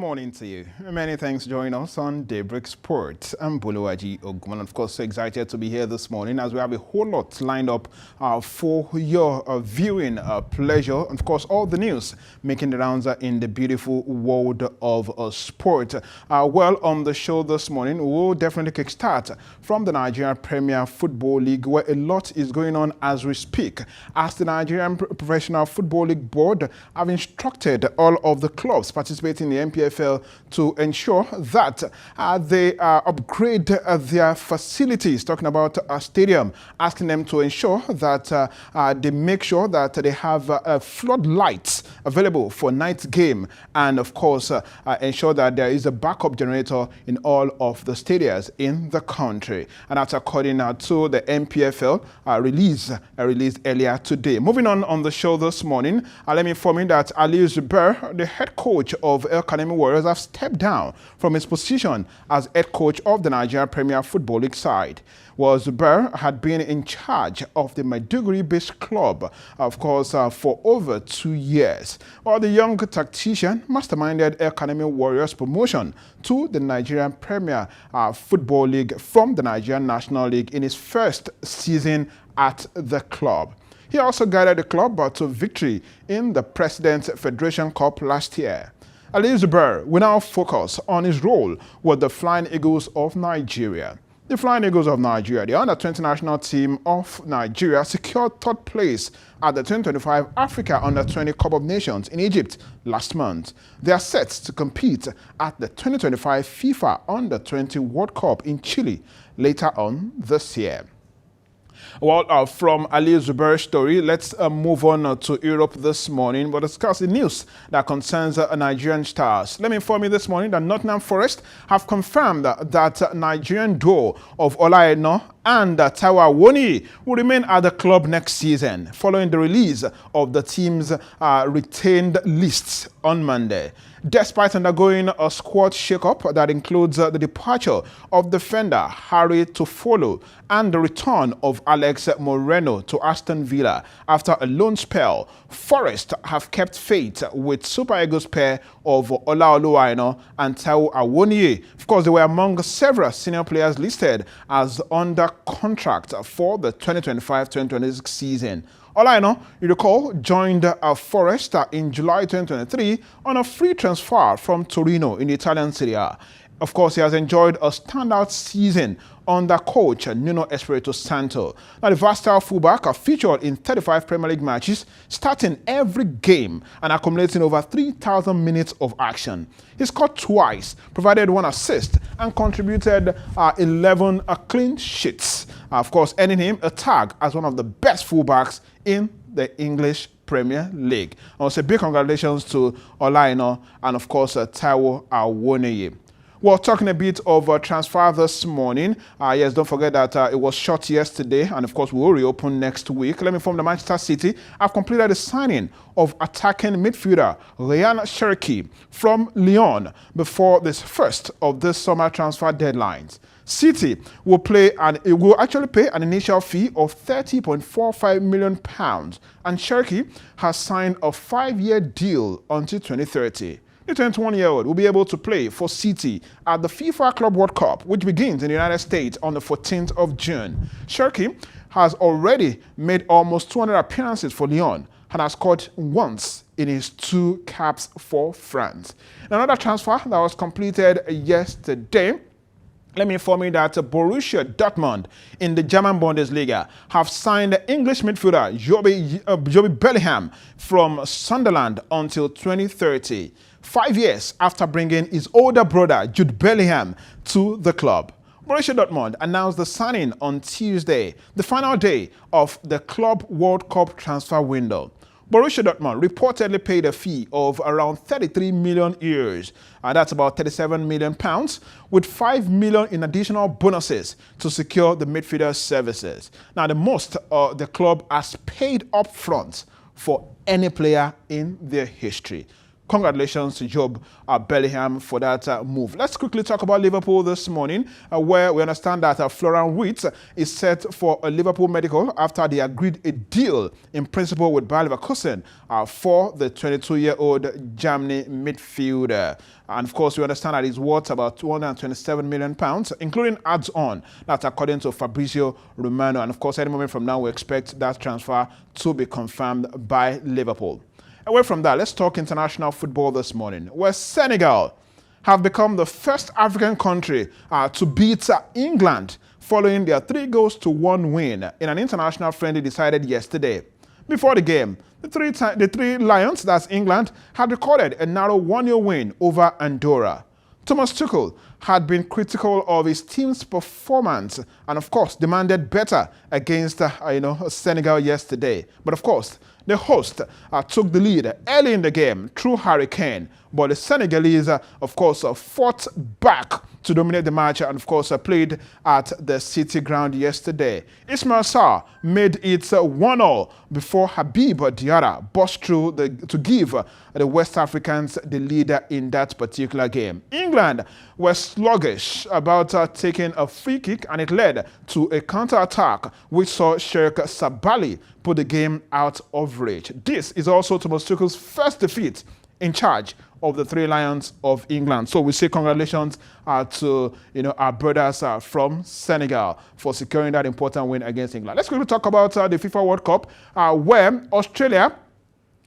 morning to you. Many thanks for joining us on Daybreak Sports. I'm Buluwaji Ogman. Of course, so excited to be here this morning as we have a whole lot lined up for your viewing pleasure. And of course, all the news making the rounds in the beautiful world of sport. Well, on the show this morning, we'll definitely kickstart from the Nigerian Premier Football League, where a lot is going on as we speak. As the Nigerian Professional Football League Board have instructed all of the clubs participating in the NPFL to ensure that they upgrade their facilities, talking about a stadium, asking them to ensure that they make sure that they have floodlights available for night game, and of course ensure that there is a backup generator in all of the stadiums in the country. And that's according to the NPFL released earlier today. Moving on the show this morning, let me inform you that Ali Zubair, the head coach of El Kanemi Warriors, have stepped down from his position as head coach of the Nigeria Premier Football League side. Well, Zubair had been in charge of the Maiduguri-based club, of course, for over 2 years. While the young tactician masterminded El Kanemi Warriors' promotion to the Nigerian Premier Football League from the Nigerian National League in his first season at the club. He also guided the club to victory in the President's Federation Cup last year. Ali Zubair will now focus on his role with the Flying Eagles of Nigeria. The Flying Eagles of Nigeria, the under-20 national team of Nigeria, secured third place at the 2025 Africa Under-20 Cup of Nations in Egypt last month. They are set to compete at the 2025 FIFA Under-20 World Cup in Chile later on this year. Well, from Ali Zubair's story, let's move on to Europe this morning. We'll discuss the news that concerns Nigerian stars. Let me inform you this morning that Nottingham Forest have confirmed that Nigerian duo of Olayeno and Taiwo Awoniyi will remain at the club next season, following the release of the team's retained lists on Monday. Despite undergoing a squad shakeup that includes the departure of defender Harry Tofolo and the return of Alex Moreno to Aston Villa after a loan spell, Forest have kept faith with Super Eagles pair of Ola Oluwaina and Taiwo Awoniyi. Of course, they were among several senior players listed as under contract for the 2025-2026 season. Olaino, you recall, joined Forest in July 2023 on a free transfer from Torino in the Italian Serie A. Of course, he has enjoyed a standout season under coach Nuno Espirito Santo. Now, the versatile fullback featured in 35 Premier League matches, starting every game and accumulating over 3,000 minutes of action. He scored twice, provided 1 assist, and contributed 11 clean sheets. Of course, earning him a tag as one of the best fullbacks in the English Premier League. I want to say big congratulations to Olaino and, of course, Taiwo Awoniyi. Well, talking a bit of transfer this morning. Yes, don't forget that it was shut yesterday, and of course, we will reopen next week. Let me inform the Manchester City have completed the signing of attacking midfielder Cherki from Lyon before this first of this summer transfer deadlines. City will actually pay an initial fee of £30.45 million, and Cherki has signed a 5-year deal until 2030. The 21-year-old will be able to play for City at the FIFA Club World Cup, which begins in the United States on the 14th of June. Cherki has already made almost 200 appearances for Lyon and has scored once in his 2 caps for France. Another transfer that was completed yesterday. Let me inform you that Borussia Dortmund in the German Bundesliga have signed English midfielder Jobe Bellingham from Sunderland until 2030, 5 years after bringing his older brother Jude Bellingham to the club. Borussia Dortmund announced the signing on Tuesday, the final day of the Club World Cup transfer window. Borussia Dortmund reportedly paid a fee of around 33 million euros, and that's about 37 million pounds, with 5 million in additional bonuses to secure the midfielder's services. Now, the most the club has paid up front for any player in their history. Congratulations to Jobe Bellingham for that move. Let's quickly talk about Liverpool this morning, where we understand that Florian Wirtz is set for a Liverpool medical after they agreed a deal in principle with Bayer Leverkusen for the 22-year-old Germany midfielder. And of course, we understand that he's worth about £227 million, including adds-on. That's according to Fabrizio Romano. And of course, any moment from now, we expect that transfer to be confirmed by Liverpool. Away from that, let's talk international football this morning, where Senegal have become the first African country to beat England following their 3-1 win in an international friendly decided yesterday. Before the game, the three Lions, that's England, had recorded a narrow 1-0 win over Andorra. Thomas Tuchel had been critical of his team's performance and, of course, demanded better against Senegal yesterday. But, of course, the host took the lead early in the game through Harry Kane, but the Senegalese, of course, fought back to dominate the match and, of course, played at the City ground yesterday. Ismail Sarr made it 1-0 before Habib Diarra burst through to give the West Africans the lead in that particular game. England were sluggish about taking a free kick, and it led to a counter-attack which saw Cherki Sabali put the game out of reach. This is also Thomas Tuchel's first defeat in charge of the Three Lions of England. So we say congratulations to our brothers from Senegal for securing that important win against England. Let's quickly talk about the FIFA World Cup, where Australia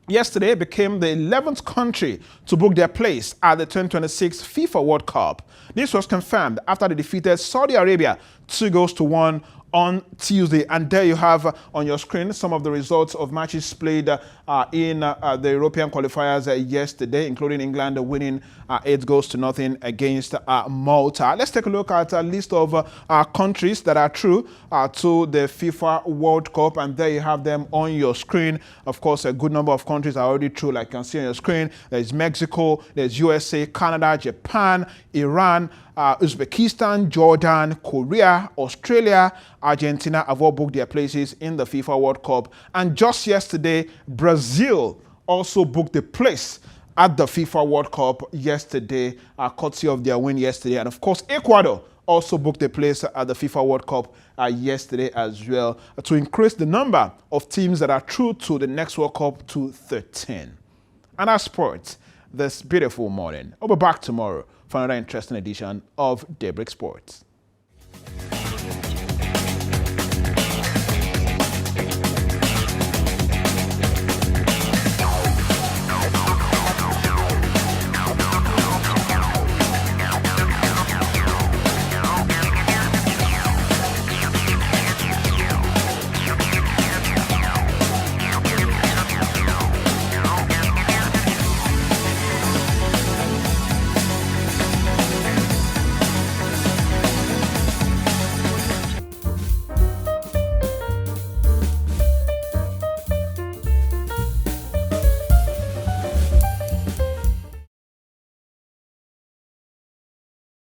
yesterday became the 11th country to book their place at the 2026 FIFA World Cup. This was confirmed after they defeated Saudi Arabia 2-1 on Tuesday. And there you have on your screen some of the results of matches played in the European qualifiers yesterday, including England winning 8-0 against Malta. Let's take a look at a list of countries that are true to the FIFA World Cup, and there you have them on your screen. Of course, a good number of countries are already true, like you can see on your screen. There's Mexico, there's USA, Canada, Japan, Iran, Uzbekistan, Jordan, Korea, Australia, Argentina have all booked their places in the FIFA World Cup. And just yesterday, Brazil also booked a place at the FIFA World Cup yesterday, courtesy of their win yesterday. And of course, Ecuador also booked a place at the FIFA World Cup yesterday as well, to increase the number of teams that are true to the next World Cup to 13. And that's sports this beautiful morning. I'll be back tomorrow for another interesting edition of Daybreak Sports.